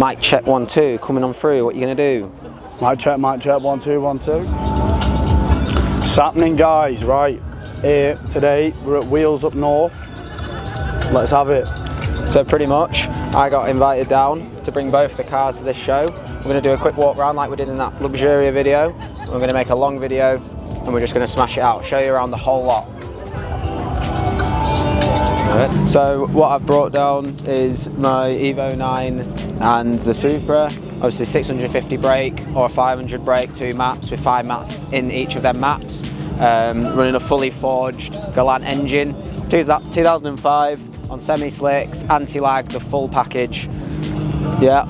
Mic check 1 2 coming on through. What are you gonna do? Mic check 1 2 1 2. What's happening, guys? Right here today we're at Wheels Up North. Let's have it. So pretty much, I got invited down to bring both the cars to this show. We're gonna do a quick walk around like we did in that Luxuria video. We're gonna make a long video and we're just gonna smash it out, show you around the whole lot. So what I've brought down is my Evo 9 and the Supra. Obviously 650 brake or 500 brake, 2 maps with 5 mats in each of them maps. Running a fully forged Galant engine. 2005 on semi-slicks, anti-lag, the full package. Yeah.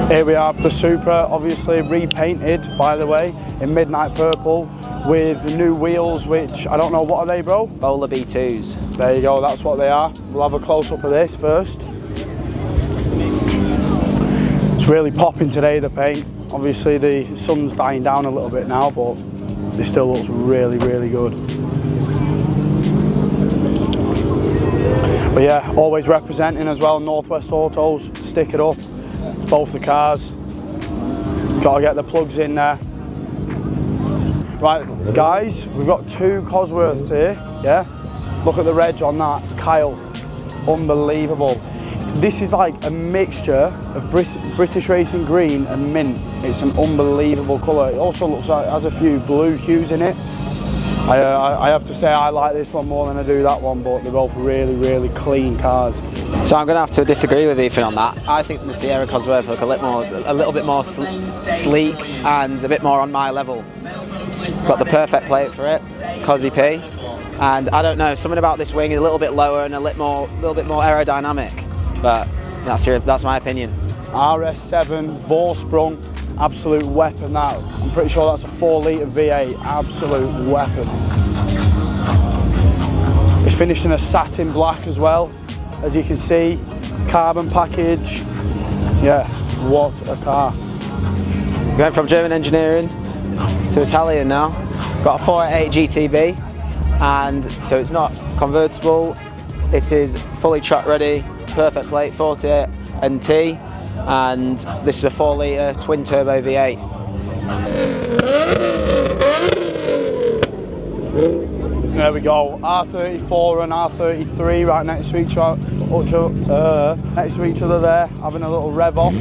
Here we have the Supra, obviously repainted, by the way, in midnight purple with new wheels, which I don't know, what are they, bro? Bowler B2s. There you go, that's what they are. We'll have a close-up of this first. It's really popping today, the paint. Obviously the sun's dying down a little bit now, but it still looks really, really good. But yeah, always representing as well, Northwest Autos, stick it up, both the cars. Got to get the plugs in there. Right, guys, we've got 2 Cosworths here, yeah? Look at the reg on that, Kyle, unbelievable. This is like a mixture of British Racing Green and mint. It's an unbelievable colour. It also looks like it has a few blue hues in it. I have to say I like this one more than I do that one, but they're both really, really clean cars. So I'm going to have to disagree with Ethan on that. I think the Sierra Cosworth look a little bit more sleek and a bit more on my level. It's got the perfect plate for it, Cosy P, and I don't know, something about this wing is a little bit lower and a little bit more aerodynamic, but that's my opinion. RS7, Vorsprung, absolute weapon that. I'm pretty sure that's a 4-litre V8, absolute weapon. It's finished in a satin black as well, as you can see, carbon package. Yeah, what a car. Going from German engineering to Italian now. Got a 488 GTB, and so it's not convertible, it is fully track ready, perfect plate, 48 NT, and this is a 4-litre twin turbo V8. There we go, R34 and R33 right next to each other there, having a little rev off.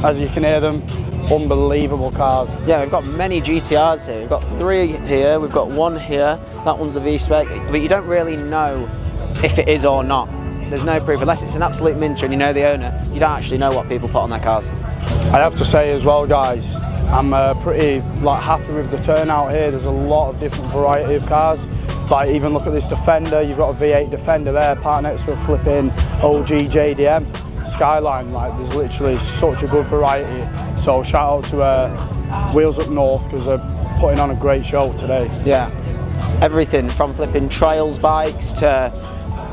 As you can hear them, unbelievable cars. Yeah, we've got many GTRs here. We've got 3 here, we've got 1 here, that one's a V-spec, but you don't really know if it is or not. There's no proof, unless it's an absolute minter and you know the owner, you don't actually know what people put on their cars. I have to say as well, guys, I'm pretty happy with the turnout here. There's a lot of different variety of cars. Like, even look at this Defender, you've got a V8 Defender there, parked next to a flipping OG JDM Skyline. Like, there's literally such a good variety. So shout out to Wheels Up North, because they're putting on a great show today. Yeah, everything from flipping trials bikes to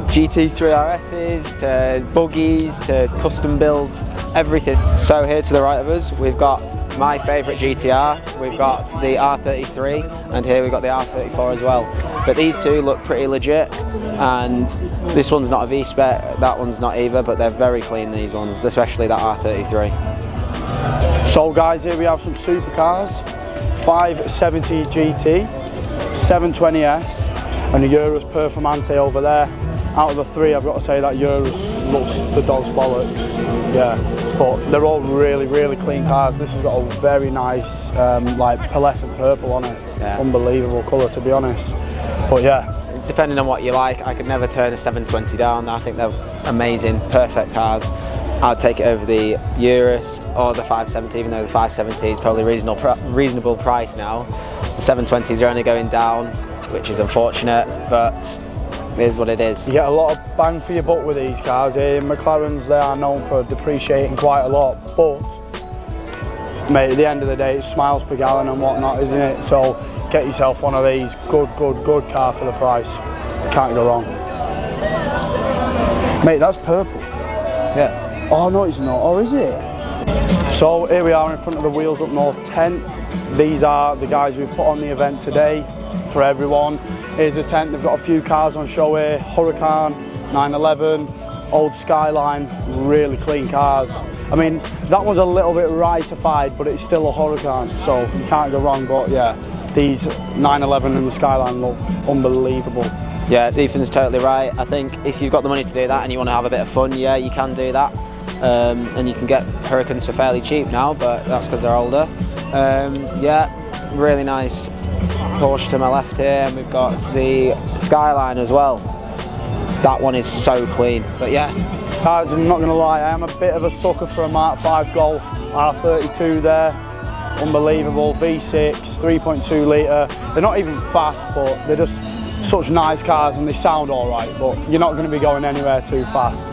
GT3 RSs to buggies to custom builds, everything. So here to the right of us, we've got my favourite GTR, we've got the R33, and here we've got the R34 as well. But these two look pretty legit, and this one's not a V-spec, that one's not either, but they're very clean, these ones, especially that R33. So guys, here we have some supercars, 570 GT, 720S, and a Urus Performante over there. Out of the 3, I've got to say that Urus looks the dog's bollocks. Yeah, but they're all really, really clean cars. This has got a very nice, like pearlescent purple on it. Yeah. Unbelievable colour, to be honest. But yeah. Depending on what you like, I could never turn a 720 down. I think they're amazing, perfect cars. I'd take it over the Urus or the 570, even though the 570 is probably reasonable price now. The 720s are only going down, which is unfortunate, but it is what it is. You get a lot of bang for your buck with these cars here. McLarens, they are known for depreciating quite a lot, but mate, at the end of the day, it's miles per gallon and whatnot, isn't it? So get yourself one of these, good car for the price. Can't go wrong. Mate, that's purple. Yeah. Oh no, it's not. Oh, is it? So here we are in front of the Wheels Up North tent. These are the guys who put on the event today for everyone. Here's a tent, they've got a few cars on show here, Huracan, 911, old Skyline, really clean cars. I mean, that one's a little bit ricified, but it's still a Huracan, so you can't go wrong. But yeah, these 911 and the Skyline look unbelievable. Yeah, Ethan's totally right. I think if you've got the money to do that and you want to have a bit of fun, yeah, you can do that. And you can get Huracans for fairly cheap now, but that's because they're older. Yeah, really nice Porsche to my left here, and we've got the Skyline as well. That one is so clean, but yeah. Guys, I'm not going to lie, I am a bit of a sucker for a Mark 5 Golf R32 there. Unbelievable, V6, 3.2 litre. They're not even fast, but they're just such nice cars and they sound all right, but you're not going to be going anywhere too fast.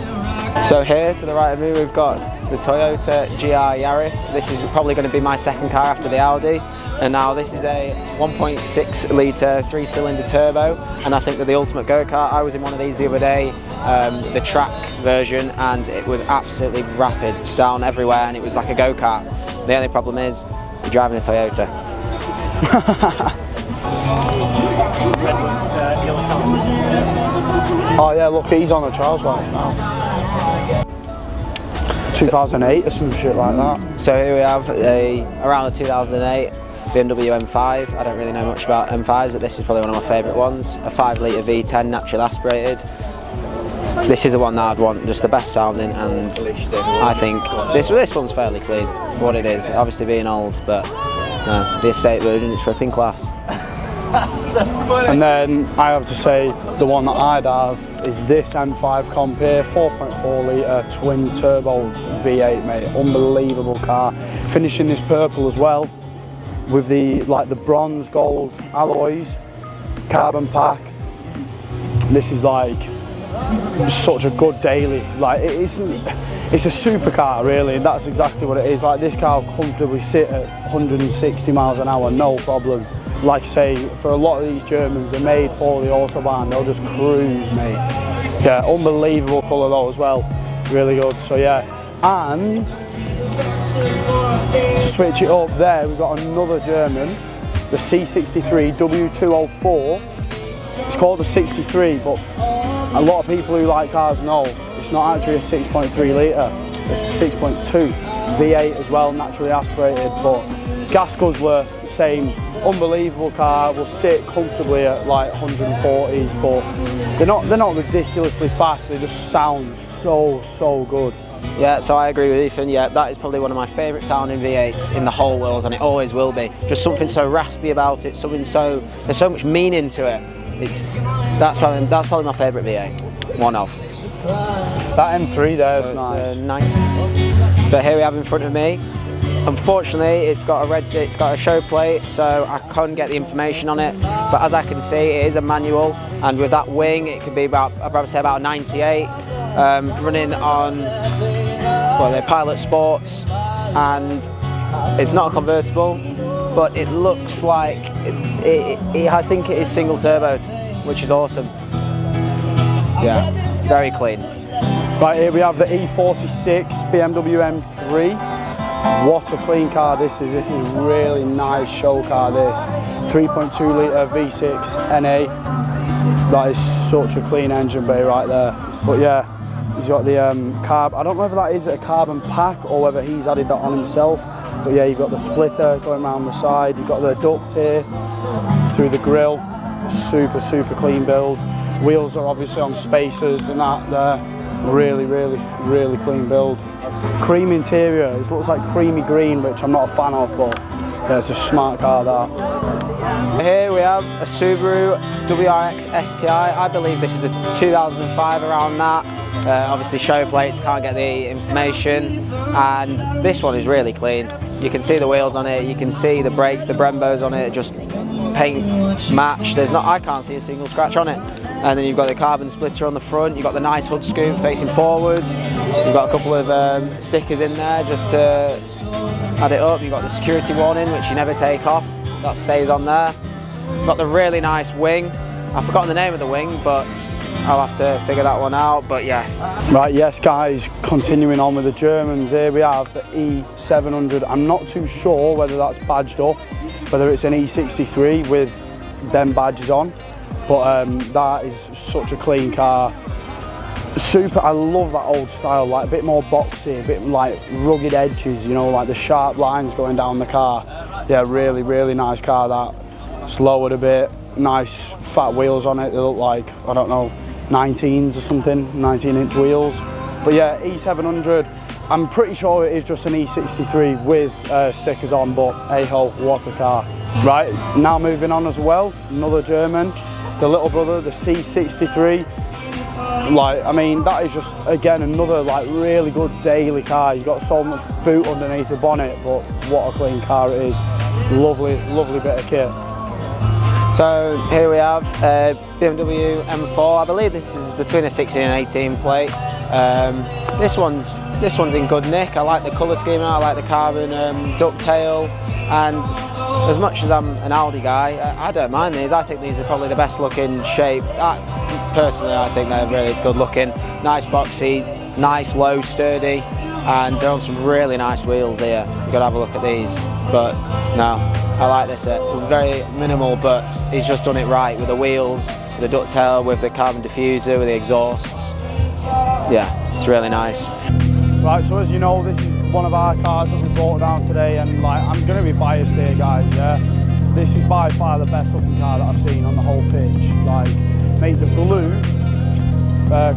So here to the right of me we've got the Toyota GR Yaris. This is probably going to be my second car after the Audi, and now this is a 1.6 litre 3-cylinder turbo, and I think that the ultimate go-kart. I was in one of these the other day, the track version, and it was absolutely rapid down everywhere, and it was like a go-kart. The only problem is you're driving a Toyota. Oh yeah, look, he's on the trials bikes now. 2008 or some shit like that. So here we have around a 2008 BMW M5. I don't really know much about M5s, but this is probably one of my favourite ones. A 5 litre V10 naturally aspirated. This is the one that I'd want, just the best sounding, and I think this one's fairly clean for what it is. Obviously being old, but no, the estate version is flipping class. So and then I have to say the one that I'd have is this M5 Comp here, 4.4 litre twin turbo V8, mate. Unbelievable car. Finishing this purple as well with the bronze gold alloys, carbon pack. This is like such a good daily. Like it's a supercar really, and that's exactly what it is. Like this car will comfortably sit at 160 miles an hour, no problem. Like I say, for a lot of these Germans, they're made for the Autobahn, they'll just cruise, mate. Yeah, unbelievable colour though as well, really good. So yeah, and to switch it up there, we've got another German, the C63 W204. It's called the 63, but a lot of people who like cars know it's not actually a 6.3 litre, it's a 6.2 V8 as well, naturally aspirated, but gas guzzler, same. Unbelievable car, will sit comfortably at like 140s, but they're not ridiculously fast, they just sound so good. Yeah, so I agree with Ethan. Yeah, that is probably one of my favourite sounding V8s in the whole world, and it always will be. Just something so raspy about it, there's so much meaning to it. That's probably my favourite V8, one of. That M3 there is nice. So here we have in front of me. Unfortunately, it's got a show plate, so I couldn't get the information on it. But as I can see, it is a manual, and with that wing, it could be about, I'd probably say about 98, running on, well, the Pilot Sports, and it's not a convertible, but it looks like I think it is single turboed, which is awesome. Yeah, very clean. Right, here we have the E46 BMW M3. What a clean car this is. This is a really nice show car, this. 3.2 litre V6 NA. That is such a clean engine bay right there. But yeah, he's got the carb. I don't know whether that is a carbon pack or whether he's added that on himself. But yeah, you've got the splitter going around the side. You've got the duct here through the grille. Super clean build. Wheels are obviously on spacers and that there. Really clean build. Cream interior, it looks like creamy green, which I'm not a fan of, but yeah, it's a smart car that. Here we have a Subaru WRX STI. I believe this is a 2005, around that. Obviously show plates, can't get the information, and this one is really clean. You can see the wheels on it, you can see the brakes, the Brembos on it, just paint match. I can't see a single scratch on it. And then you've got the carbon splitter on the front, you've got the nice hood scoop facing forwards, you've got a couple of stickers in there just to add it up. You've got the security warning, which you never take off, that stays on there. You've got the really nice wing. I've forgotten the name of the wing, but I'll have to figure that one out, but yes. Right, yes guys, continuing on with the Germans, here we have the E700. I'm not too sure whether that's badged up, whether it's an E63 with them badges on, but that is such a clean car. Super, I love that old style, like a bit more boxy, a bit like rugged edges, you know, like the sharp lines going down the car. Yeah, really, really nice car that. It's lowered a bit, nice fat wheels on it. They look like, I don't know, 19s or something, 19-inch wheels. But yeah, E700, I'm pretty sure it is just an E63 with stickers on, but hey-ho, what a car. Right, now moving on as well, another German, the little brother, the C63. Like, I mean, that is just, again, another like really good daily car. You've got so much boot underneath the bonnet, but what a clean car it is. Lovely, lovely bit of kit. So here we have BMW M4. I believe this is between a 16 and 18 plate. This one's in good nick. I like the colour scheme, I like the carbon ducktail, and as much as I'm an Audi guy, I don't mind these. I think these are probably the best looking shape. Personally, I think they're really good looking. Nice boxy, nice low, sturdy, and they're on some really nice wheels here. You've got to have a look at these. But no, I like this. Very minimal, but he's just done it right with the wheels, with the ducktail, with the carbon diffuser, with the exhausts. Yeah, it's really nice. Right, so as you know, this is one of our cars that we brought down today, and like, I'm going to be biased here, guys, yeah? This is by far the best looking car that I've seen on the whole pitch. Like, made the blue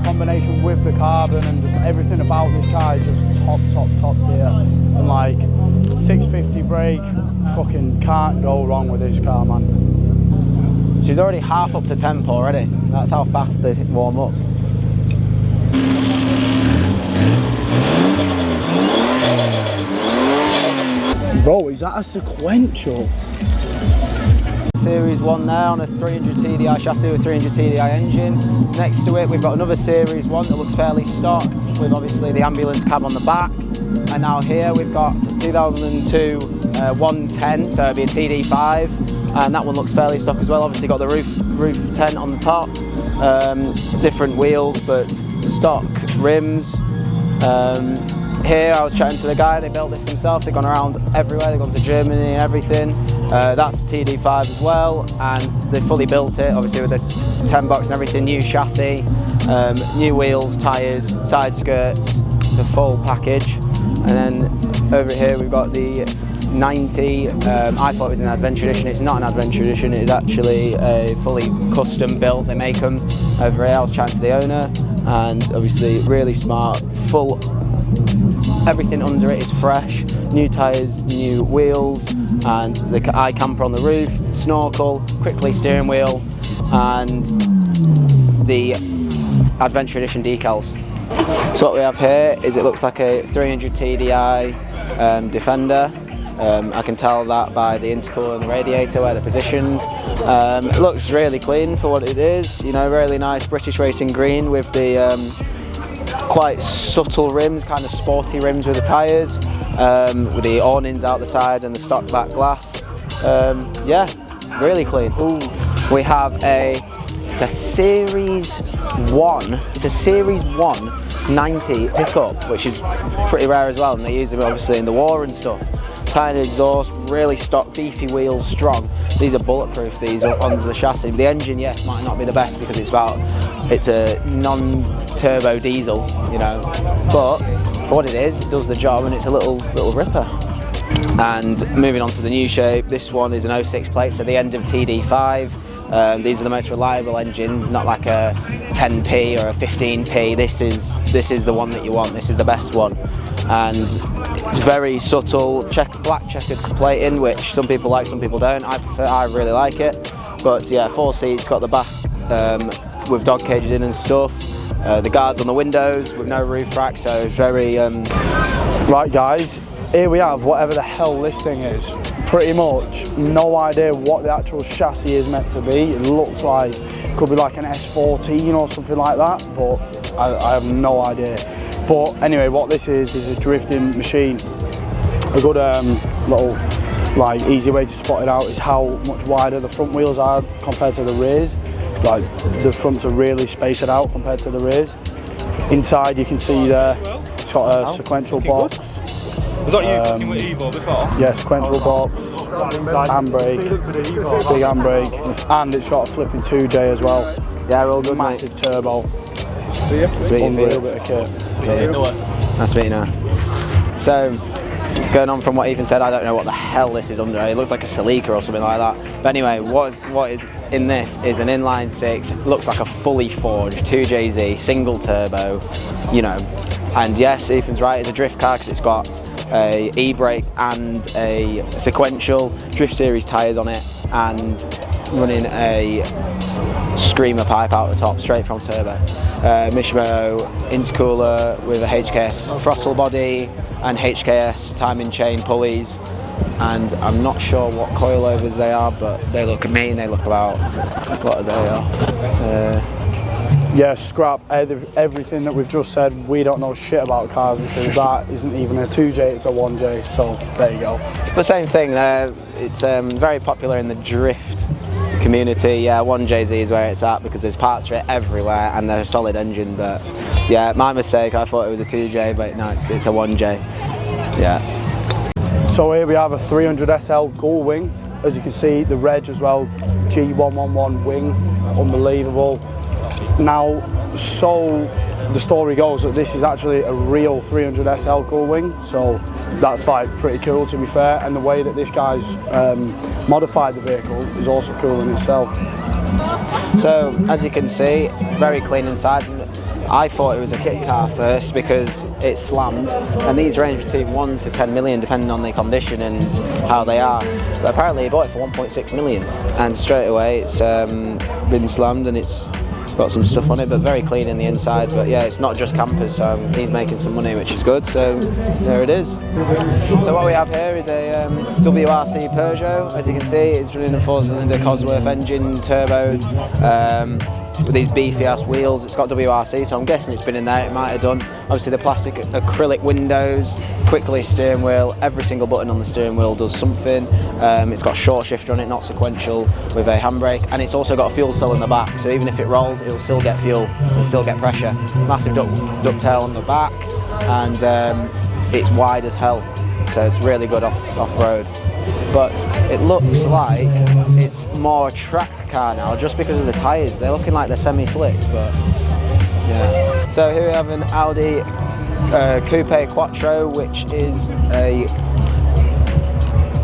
combination with the carbon and just everything about this car is just top tier. And like, 650 brake, fucking can't go wrong with this car, man. She's already half up to temp already. That's how fast they warm up. Bro, is that a sequential? Series 1 there on a 300 TDI chassis with 300 TDI engine. Next to it we've got another Series 1 that looks fairly stock with obviously the ambulance cab on the back. And now here we've got 2002 110, so it'll be a TD5, and that one looks fairly stock as well. Obviously got the roof tent on the top, different wheels but stock rims. Here I was chatting to the guy, they built this themselves, they've gone around everywhere, they've gone to Germany and everything. That's TD5 as well, and they fully built it, obviously with the 10 box and everything, new chassis, new wheels, tyres, side skirts, the full package. And then over here we've got the 90, I thought it was an Adventure Edition. It's not an Adventure Edition, it is actually a fully custom built, they make them over here. I was chatting to the owner, and obviously really smart, full, everything under it is fresh, new tyres, new wheels, and the iCamper on the roof, snorkel, quickly steering wheel, and the Adventure Edition decals. So what we have here is, it looks like a 300 TDI Defender. I can tell that by the intercooler and the radiator where they're positioned. It looks really clean for what it is, you know, really nice British racing green with the quite subtle rims, kind of sporty rims with the tyres, with the awnings out the side and the stock back glass. Yeah, really clean. Ooh. We have it's a Series 1, it's a Series 1 90 pickup, which is pretty rare as well, and they use them obviously in the war and stuff. Tiny exhaust, really stock, beefy wheels, strong. These are bulletproof, these are onto the chassis. The engine, yes, might not be the best because it's a non-turbo diesel, you know, but for what it is, it does the job, and it's a little ripper. And moving on to the new shape, this one is an 06 plate, so the end of TD5. These are the most reliable engines, not like a 10P or a 15P. This is the one that you want. This is the best one, and it's very subtle, black checkered plating, which some people like, some people don't. I really like it. But yeah, 4 seats, got the back with dog cages in and stuff. The guards on the windows with no roof rack, so it's very. Right, guys, here we have whatever the hell this thing is. Pretty much no idea what the actual chassis is meant to be. It looks like, could be like an S14 or something like that, but I have no idea. But anyway, what this is a drifting machine. A good little, like, easy way to spot it out is how much wider the front wheels are compared to the rears. Like, the fronts are really spaced out compared to the rears. Inside you can see there, it's got a sequential box. Was that you cooking with Evo before? Yeah, sequential box, handbrake, big handbrake, and it's got a flipping 2J as well. Yeah, real good, massive mate. turbo. see you. Nice to meet you, Felix. Bit of kit. Nice to meet you now. So, going on from what Ethan said, I don't know what the hell this is under. It looks like a Celica or something like that. But anyway, what is in this is an inline 6. Looks like a fully forged 2JZ single turbo, you know. And yes, Ethan's right, it's a drift car because it's got a e-brake and a sequential drift series tyres on it, and running a screamer pipe out the top straight from turbo. Mishimo intercooler with a HKS throttle body and HKS timing chain pulleys, and I'm not sure what coilovers they are, but they look mean. They look about what they are. Yeah, scrap everything that we've just said. We don't know shit about cars because that isn't even a 2J, it's a 1J, so there you go. It's the same thing, it's very popular in the drift community. Yeah, 1JZ is where it's at because there's parts for it everywhere and they're a solid engine, but yeah, my mistake, I thought it was a 2J, but no, it's a 1J. Yeah. So here we have a 300 SL gull wing. As you can see, the reg as well, G111 wing, unbelievable. Now, so the story goes that this is actually a real 300 SL gull wing, so that's like pretty cool to be fair, and the way that this guy's modified the vehicle is also cool in itself. So as you can see, very clean inside. I thought it was a kit car first because it's slammed, and these range between 1 to 10 million depending on the condition and how they are. But apparently he bought it for 1.6 million, and straight away it's been slammed and it's got some stuff on it, but very clean in the inside. But yeah, it's not just campers, so he's making some money, which is good. So there it is. So what we have here is a WRC Peugeot. As you can see, it's running a 4-cylinder Cosworth engine, turboed, with these beefy ass wheels. It's got WRC, so I'm guessing it's been in there. It might have done. Obviously the plastic acrylic windows, quickly steering wheel. Every single button on the steering wheel does something. It's got short shifter on it, not sequential, with a handbrake, and it's also got a fuel cell in the back, so even if it rolls, it'll still get fuel and still get pressure. Massive ducktail on the back, and it's wide as hell, so it's really good off-road. But it looks like it's more a track car now, just because of the tyres. They're looking like they're semi-slick, but yeah. So here we have an Audi Coupe Quattro, which is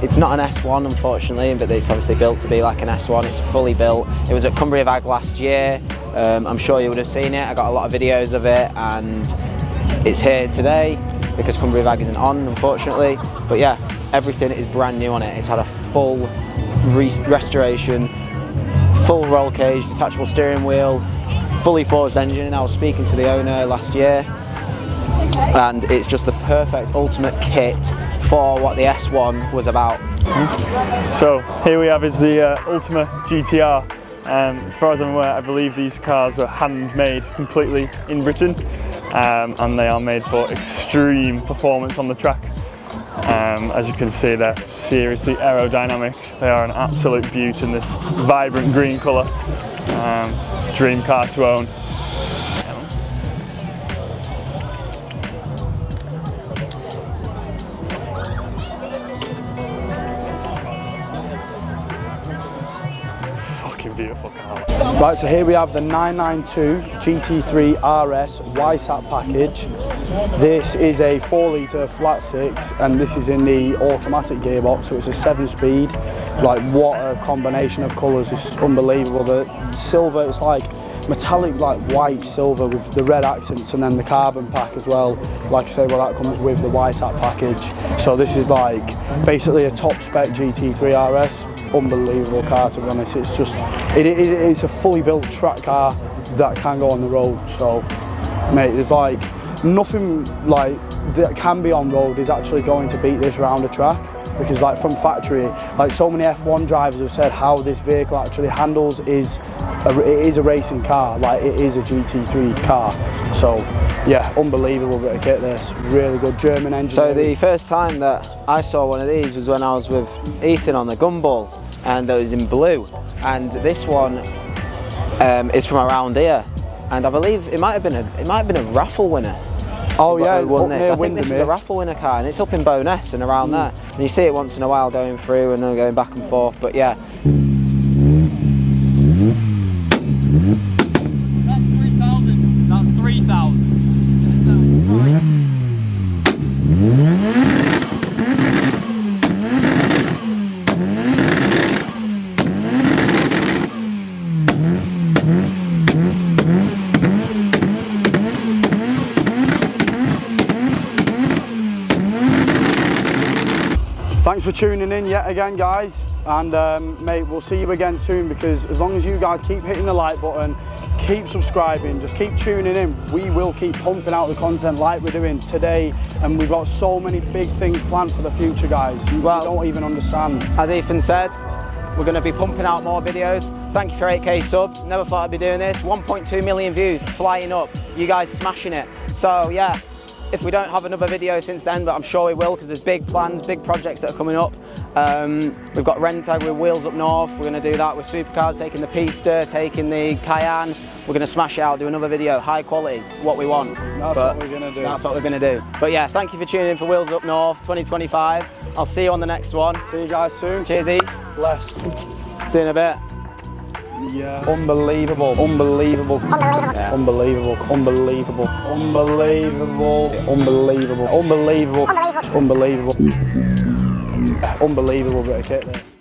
it's not an S1 unfortunately, but it's obviously built to be like an S1. It's fully built. It was at Cumbria Vag last year. I'm sure you would have seen it. I got a lot of videos of it, and it's here today because Cumbria Vag isn't on, unfortunately. But yeah, everything is brand new on it. It's had a full restoration, full roll cage, detachable steering wheel, fully forged engine. I was speaking to the owner last year, and it's just the perfect ultimate kit for what the S1 was about. So here we have is the Ultima GTR. As far as I'm aware, I believe these cars are handmade completely in Britain, and they are made for extreme performance on the track. As you can see, they're seriously aerodynamic. They are an absolute beaut in this vibrant green colour. Dream car to own. Beautiful car. Right, so here we have the 992 GT3 RS YSAT package. This is a 4-litre flat 6, and this is in the automatic gearbox, so it's a 7-speed. Like, what a combination of colours, it's unbelievable. The silver, it's like metallic, like white silver with the red accents, and then the carbon pack as well. Like I say, well, that comes with the YSAT package. So this is like basically a top spec GT3 RS. Unbelievable car, to be honest. It's just, it's a fully built track car that can go on the road. So mate, there's like nothing like that can be on road is actually going to beat this round a track, because like from factory, like so many F1 drivers have said how this vehicle actually handles it is a racing car, like it is a GT3 car. So yeah, unbelievable bit of kit this, really good German engine. So the first time that I saw one of these was when I was with Ethan on the Gumball, and it was in blue, and this one is from around here, and I believe it might have been a raffle winner. Oh yeah, won this. I think this is a raffle winner car, and it's up in Bowness and around there, and you see it once in a while going through and going back and forth, but yeah. That's 3,000. That's 3,000. Thanks for tuning in yet again, guys, and mate, we'll see you again soon, because as long as you guys keep hitting the like button, keep subscribing, just keep tuning in, we will keep pumping out the content like we're doing today, and we've got so many big things planned for the future, guys. You don't even understand. As Ethan said, we're going to be pumping out more videos. Thank you for 8k subs. Never thought I'd be doing this. 1.2 million views, flying up. You guys smashing it. So yeah, if we don't have another video since then, but I'm sure we will, because there's big plans, big projects that are coming up. We've got Rentag with Wheels Up North. We're going to do that with Supercars, taking the Pista, taking the Cayenne. We're going to smash it out, do another video, high quality, what we want. That's what we're going to do. That's what we're going to do. But yeah, thank you for tuning in for Wheels Up North 2025. I'll see you on the next one. See you guys soon. Cheers, Eve. Bless. See you in a bit. Yeah. Unbelievable. Unbelievable. Yeah. Unbelievable. Unbelievable. Unbelievable. Unbelievable. Unbelievable. Unbelievable. Unbelievable bit of kit this.